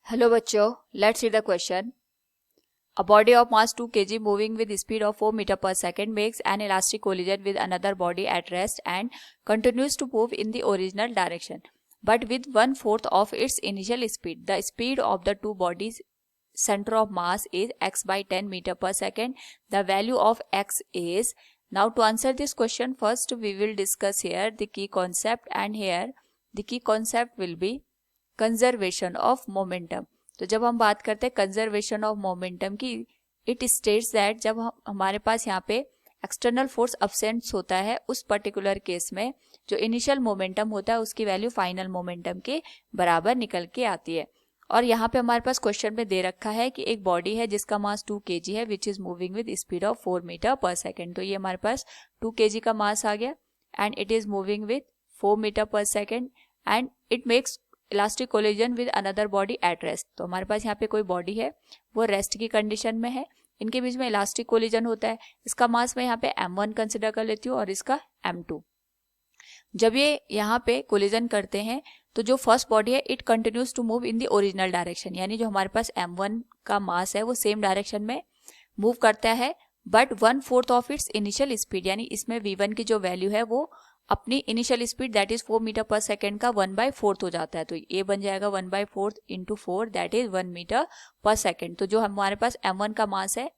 Hello बच्चों, let's read the question. A body of mass 2 kg moving with speed of 4 meter per second makes an elastic collision with another body at rest and continues to move in the original direction, but with 1/4 of its initial speed. The speed of the two bodies' center of mass is x by 10 meter per second. The value of x is. Now to answer this question, first we will discuss here the key concept, and here the key concept will be conservation of momentum. तो जब हम बात करते हैं conservation of momentum की, it states that जब हमारे पास यहाँ पे एक्सटर्नल फोर्स अब्सेंट होता है, उस पर्टिकुलर केस में जो इनिशियल मोमेंटम होता है उसकी वैल्यू फाइनल मोमेंटम के बराबर निकल के आती है. और यहाँ पे हमारे पास क्वेश्चन में दे रखा है कि एक बॉडी है जिसका मास 2 kg है which is moving with speed of 4 metre per second. तो ये हमारे पास 2 kg का मास आ गया and it is moving with 4 metre per second and it makes elastic collision with another body at rest. तो हमारे पास यहाँ पे कोई बॉडी है वो रेस्ट की कंडीशन में है, इनके बीच में इलास्टिक कोलिजन होता है. इसका मास मैं यहाँ पे m1 कंसिडर कर लेती हूँ और इसका m2. जब ये यहाँ पे कोलिजन करते हैं तो जो फर्स्ट बॉडी है it continues to move in the original direction, यानी जो हमारे पास m1 का मास है वो सेम डायरेक्शन में मूव करता है, but 1/4 of its initial speed, यानी इसमें v1 की जो वैल्यू है वो अपनी initial speed that is 4 metre per second का 1/4 हो जाता है. तो ये बन जाएगा 1/4 into 4 that is 1 metre per second. तो जो हमारे पास m1 का मास है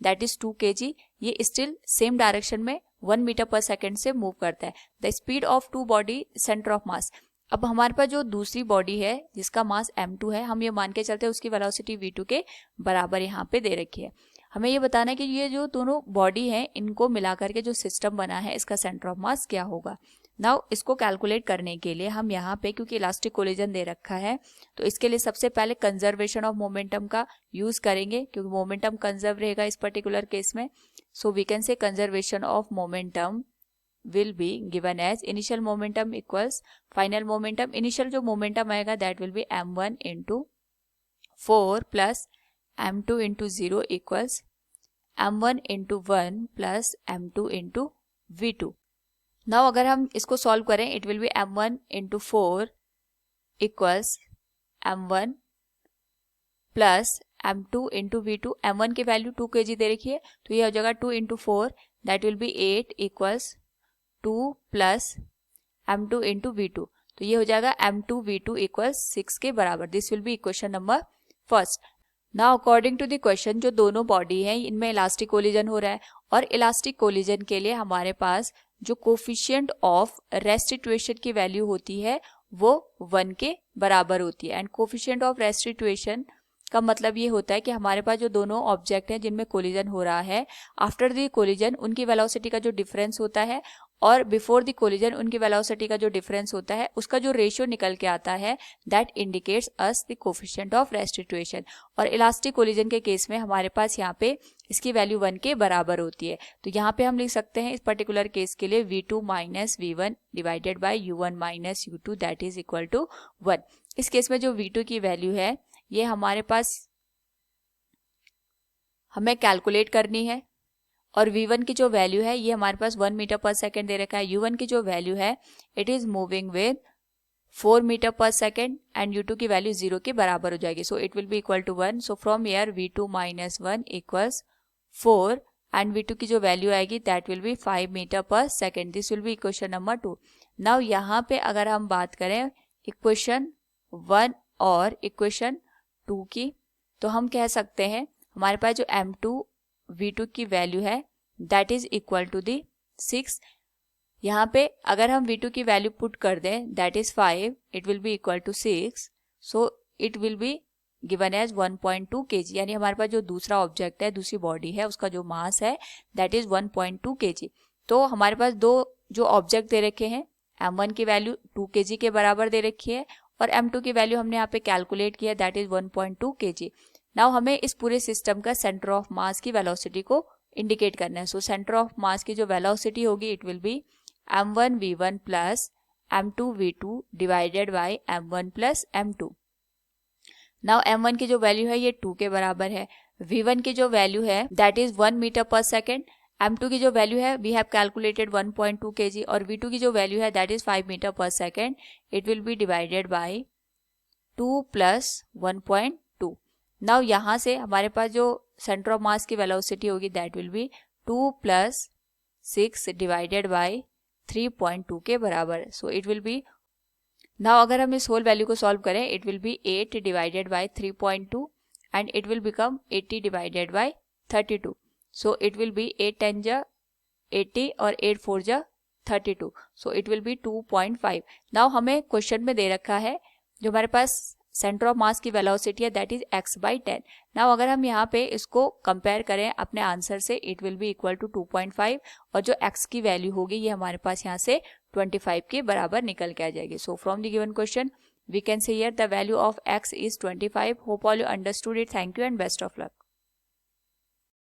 दैट इज 2 kg, ये स्टिल सेम डायरेक्शन में 1 मीटर पर सेकेंड से मूव करता है. The speed of two body centre of mass. अब हमारे पास जो दूसरी बॉडी है जिसका मास m2 है, हम ये मान के चलते हैं उसकी वेलोसिटी v2 के बराबर यहाँ पे दे रखी है. हमें ये बताना है कि ये जो दोनों बॉडी हैं इनको मिलाकर के जो सिस्टम बना है इसका सेंटर ऑफ मास क्या होगा. नाउ इसको कैलकुलेट करने के लिए हम यहाँ पे, क्योंकि इलास्टिक कोलिजन दे रखा है, तो इसके लिए सबसे पहले कंजर्वेशन ऑफ मोमेंटम का यूज करेंगे, क्योंकि मोमेंटम कंजर्व रहेगा इस पर्टिकुलर केस में. So we can say conservation of momentum will be given as initial momentum equals final momentum. Initial जो मोमेंटम आएगा that will be m1 into 4 plus m2 into 0 equals m1 into 1 plus m2 into v2. Now अगर हम इसको solve करें it will be m1 into 4 equals m1 plus m2 into v2. m1 की value 2 kg दे रखी है तो ये हो जाएगा 2 into 4 that will B 8 equals 2 plus m2 into v2. तो ये हो जाएगा m2 v2 इक्वल्स 6 के बराबर. This will be equation number first. Now according to the question जो दोनों बॉडी है इनमें इलास्टिक कोलिजन हो रहा है, और इलास्टिक कोलिजन के लिए हमारे पास जो कोफिशिएंट ऑफ रेस्टिट्यूएशन की वैल्यू होती है वो 1 के बराबर होती है. एंड कोफिशिएंट ऑफ रेस्टिट्यूएशन का मतलब ये होता है कि हमारे पास जो दोनों ऑब्जेक्ट हैं जिनमें कोलिजन हो रहा है, आफ्टर द कोलिजन उनकी वेलोसिटी का जो डिफरेंस होता है और बिफोर द कोलिजन उनकी वेलोसिटी का जो डिफरेंस होता है उसका जो रेशियो निकल के आता है that indicates us the coefficient of restitution. और इलास्टिक कोलिजन के केस में हमारे पास यहाँ पे इसकी वैल्यू 1 के बराबर होती है. तो यहाँ पे हम लिख सकते हैं इस पर्टिकुलर केस के लिए v2 minus v1 divided by u1 minus u2 that is equal to 1. इस केस में जो v2 की वैल्यू है ये हमारे पास हमें कैलकुलेट करनी है, और v1 की जो वैल्यू है ये हमारे पास 1 मीटर पर सेकेंड दे रखा है. u1 की जो वैल्यू है it is moving with 4 metre per second and u2 की वैल्यू 0 के बराबर हो जाएगी. So it will be equal to 1. So from here v2 minus 1 equals 4 and v2 की जो वैल्यू आएगी that will be 5 metre per second. This will be equation number 2. Now यहाँ पे अगर हम बात करें इक्वेशन 1 और इक्वेशन 2 की, तो हम कह सकते हैं हमारे पास जो m2 v2 की वैल्यू है that is equal to the 6. यहाँ पे अगर हम v2 की वैल्यू पुट कर दें that is 5, it will be equal to 6. So it will be given as 1.2 kg, यानी हमारे पास जो दूसरा ऑब्जेक्ट है, दूसरी बॉडी है, उसका जो मास है दैट इज 1.2 kg. तो हमारे पास दो जो ऑब्जेक्ट दे रखे हैं, m1 की वैल्यू 2 kg के बराबर दे रखी है और m2 की वैल्यू हमने यहाँ पे कैलकुलेट किया दैट इज 1.2 kg. नाउ हमें इस पूरे सिस्टम का सेंटर ऑफ मास की वेलोसिटी को इंडिकेट करना है. सो सेंटर ऑफ मास की जो वेलोसिटी होगी it will be m1 v1 plus m2 v2 divided by m1 plus m2. Now m1 की जो वैल्यू है ये 2 के बराबर है, v1 की जो वैल्यू है that is 1 metre per second, m2 की जो वैल्यू है वी हैव कैलकुलेटेड 1.2 kg और v2 की जो वैल्यू है that is 5 metre per second. It will B divided by 2 plus 1.2. Now यहाँ से हमारे पास जो सेंटर ऑफ मास की वेलोसिटी होगी that will B 2 plus 6 divided by 3.2 के बराबर. सो इट विल बी, नाउ अगर हम इस होल वैल्यू को सॉल्व करें it will B 8 divided by 3.2 and it will become 80 divided by 32. So it will B 8 10 जा 80 और 8 4 जा 32. सो इट विल बी 2.5. नाउ हमें क्वेश्चन में दे रखा है जो हमारे पास सेंटर ऑफ मास की वेलोसिटी है that is x by 10. Now अगर हम यहाँ पे इसको कंपेयर करें अपने आंसर से it will be equal to 2.5 और जो x की वैल्यू होगी ये हमारे पास यहाँ से 25 के बराबर निकल के आ जाएगी. So from the given question we can say here the value of x is 25. Hope all you understood it. Thank you and best of luck.